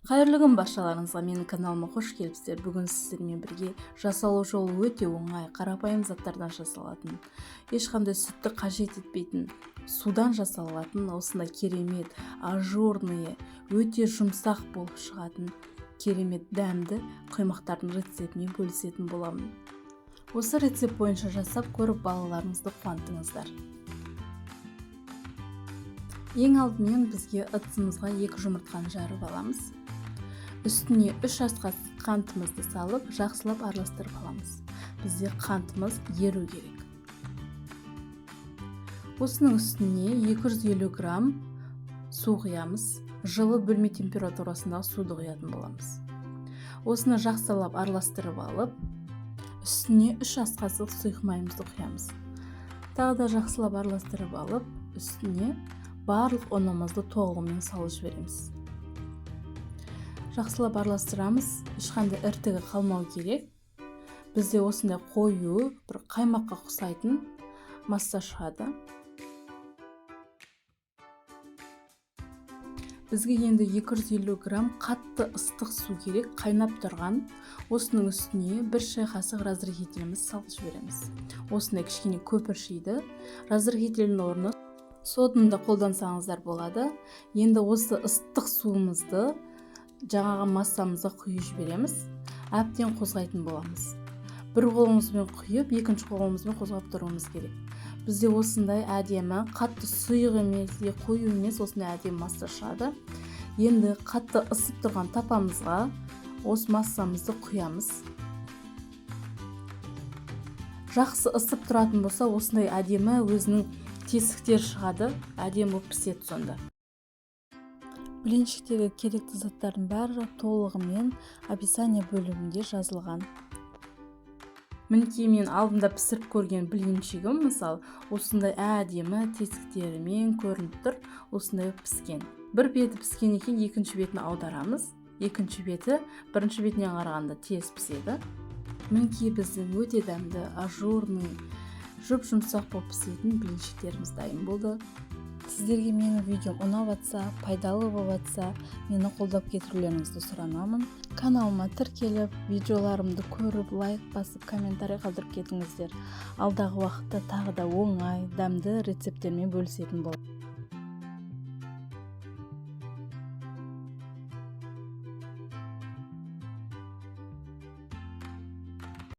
Қайырлы күн баршаларыңызға, менің каналыма қош келіпсіздер. Бүгін сіздермен бірге жасалу жолы өте оңай, қарапайым заттардан жасалатын, ешқандай сүтті қажет етпейтін, судан жасалатын, осындай керемет, ажурный, өте жұмсақ болып шығатын, керемет дәмді құймақтардың рецептімен бөлісетін боламын. Осы рецепт бойынша жасап көріп балаларыңызды қуантыңыздар. Ең алдымен бізге ыдысымызға 2 жұмыртқаны жарып аламыз. Үстіне 3 ас қасық қантымызды салып, жақсылап араластырып аламыз. Бізде қантымыз еру керек. Осының үстіне 250 грамм су құямыз. Жылы бөлме температурасындағы суды құятын боламыз. Осыны жақсылап араластырып алып, үстіне 3 ас қасық сұйық майымызды құямыз. Тағы да жақсылап араластырып алып, үстіне барлық ұнымызды толығымен салып жібереміз. Жақсылап араластырамыз, ешқандай іртігі қалмау керек. Бізде осындай қою, бір қаймаққа ұқсайтын масса шығады. Бізге енді 250 грамм қатты ыстық су керек, қайнап тұрған. Осының үстіне 1 шай қасық разрыхителіміз салып жібереміз. Осындай кішкене көпіршиді. Разрыхителдің орнына соданы да қолдансаңыздар болады. Енді осы ыстық суымызды жаңағы массамызға құйып жібереміз. Әбден қозғайтын боламыз. Бір қолымызбен құйып, екінші қолымызбен қозғап тұруымыз керек. Бізде осындай әдемі, қатты сұйық емес, қою емес, осындай әдемі масса шығады. Енді қатты ысып тұрған тапамызға осы массамызды құямыз. Жақсы ысып тұратын болса, осындай әдемі өзінің тесіктер шығады, әдемі піседі сонда. Блинчиктегі керекті заттардың бәрі толығымен описание бөлімінде жазылған. Мінекей мен алдында пісіріп көрген блинчигім, мысалы, осындай әдемі тесіктерімен көрініп тұр, осындай піскен. Бір беті піскен екен, екінші бетін аударамыз. Екінші беті бірінші бетіне қарағанда тез піседі. Мінекей біздің өте дәмді, ажурный, жұп-жұмсақ болып пісетін блинчиктеріміз дайын болды. Сіздерге менің видеом ұнап жатса, пайдалы болып жатса, мені қолдап кетірулеріңізді сұранамын. Каналыма тіркеліп, видеоларымды көріп, лайк басып, комментарий қалдырып кетіңіздер. Алдағы уақытта тағы да оңай, дәмді рецепттермен бөлісетін боламын.